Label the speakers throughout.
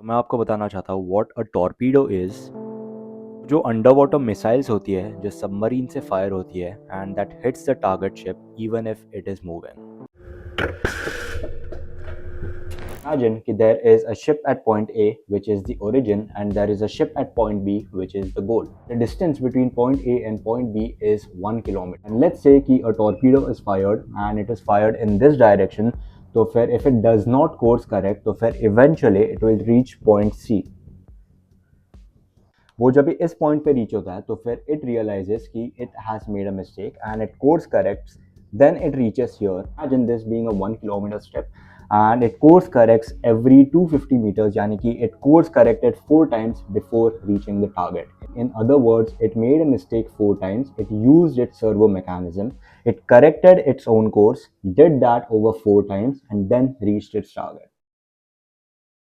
Speaker 1: तो मैं आपको बताना चाहता हूँ व्हाट अ टॉर्पीडो इज। जो अंडर वाटर मिसाइल्स होती है जो सबमरीन से फायर होती है and that hits the target ship even if it is moving. Imagine कि there is a ship at point A which is the origin and there is a ship at point B which is the goal. The distance between point A and point B is 1 kilometer. And let's say कि a torpedo is fired and it is fired in this direction. तो फिर if it does not course correct तो फिर eventually it will reach point C. वो जब भी इस point पे रीच होता है तो फिर इट रियलाइजेस कि it has made a mistake and it course corrects then it reaches here imagine this being a 1 kilometre step and it course corrects every 250 meters yani ki it course corrected 4 times before reaching the target. In other words, it made a mistake 4 times. It used its servo mechanism, it corrected its own course, did that over 4 times and then reached its target.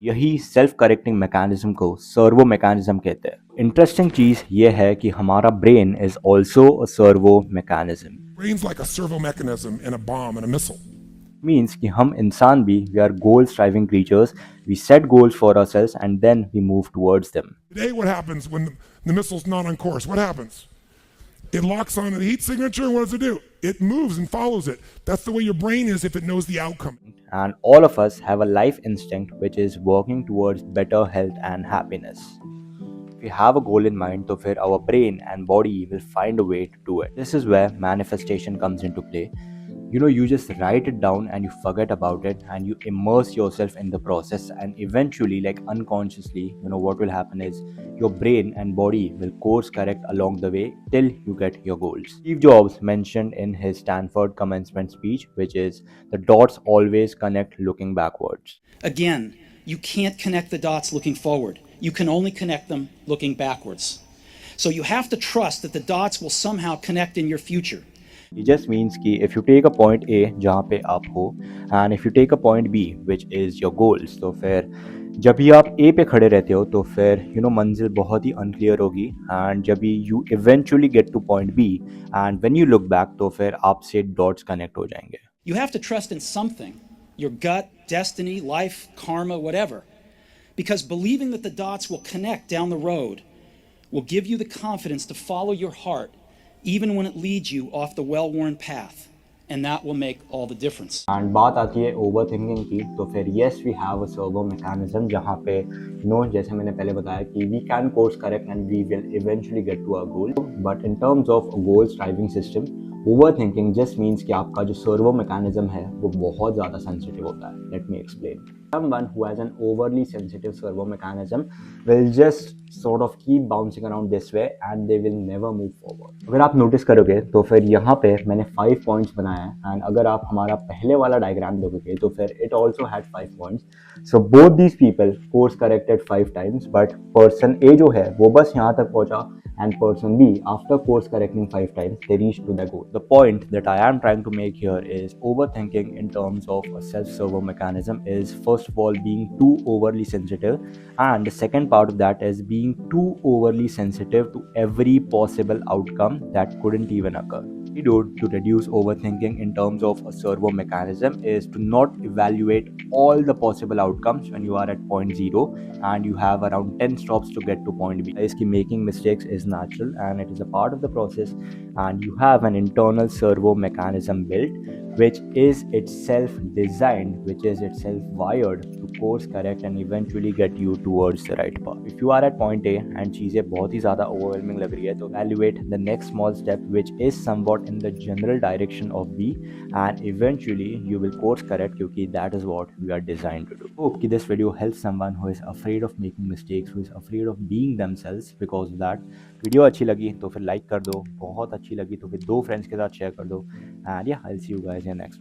Speaker 1: यही self correcting mechanism को servo mechanism कहते हैं। Interesting चीज ये है कि हमारा brain is also a servo mechanism.
Speaker 2: Brain's like a servo mechanism in a bomb and a missile.
Speaker 1: Means कि हम इंसान भी we are goal striving creatures, we set goals for ourselves and then we move towards them.
Speaker 2: Today, what happens when the missile's not on course? What happens? It locks on to the heat signature, and what does it do? It moves and follows it. That's the way your brain is if it knows the outcome.
Speaker 1: And all of us have a life instinct which is working towards better health and happiness. If we have a goal in mind, तो फिर our brain and body will find a way to do it. This is where manifestation comes into play. You just write it down and you forget about it and you immerse yourself in the process, and eventually, like unconsciously, what will happen is your brain and body will course correct along the way till you get your goals. Steve Jobs mentioned in his Stanford commencement speech, which is the dots always connect looking backwards.
Speaker 3: Again, you can't connect the dots looking forward. You can only connect them looking backwards. So you have to trust that the dots will somehow connect in your future.
Speaker 1: It just means कि if you take a point A जहाँ पे आप हो and if you take a point B which is your goals, तो फिर जब भी आप A पे खड़े रहते हो तो फिर मंजिल बहुत ही अनक्लियर होगी, एंड जब भी you eventually get two point B and when you look back तो फिर आपसे डॉट्स कनेक्ट हो जाएंगे।
Speaker 3: You have to trust in something, your gut, destiny, life, karma, whatever. Because believing that the dots will connect down the road will give you the confidence to follow your heart, even when it leads you off the well-worn path. And that will make all the difference.
Speaker 1: And बात आती है over thinking की, तो फिर yes we have a servo mechanism जहाँ पे जैसे मैंने पहले बताया कि we can course correct and we will eventually get to our goal. But in terms of goal driving system, over thinking just means कि आपका जो सर्वो मैकेनिज्म है वो बहुत ज़्यादा सेंसिटिव होता है। Let me explain. Someone who has an overly sensitive servo mechanism will just sort of keep bouncing around this way and they will never move forward. अगर आप नोटिस करोगे तो फिर यहाँ पे मैंने 5 पॉइंट्स बनाए हैं, एंड अगर आप हमारा पहले वाला डायग्राम देखोगे तो फिर it also had 5 points. So both these people course corrected 5 times, but person A जो है वो बस यहाँ तक पहुंचा, and person B, after course correcting 5 times, they reach to the goal. The point that I am trying to make here is overthinking in terms of a self-servo mechanism is first of all being too overly sensitive, and the second part of that is being too overly sensitive to every possible outcome that couldn't even occur. Antidote to reduce overthinking in terms of a servo mechanism is to not evaluate all the possible outcomes when you are at point zero and you have around 10 stops to get to point B. Is making mistakes is natural and it is a part of the process, and you have an internal servo mechanism built which is itself designed, which is itself wired to course correct and eventually get you towards the right path. If you are at point A and चीज़ें बहुत ही ज़्यादा overwhelming लग रही है तो evaluate the next small step which is somewhat in the general direction of B, and eventually you will course correct क्योंकि that is what we are designed to do. Hope कि this video helps someone who is afraid of making mistakes, who is afraid of being themselves because of that. Video अच्छी लगी तो फिर like कर दो, बहुत अच्छी लगी तो फिर 2 फ्रेंड्स के साथ शेयर कर दो, and yeah, I'll see you guys in next one.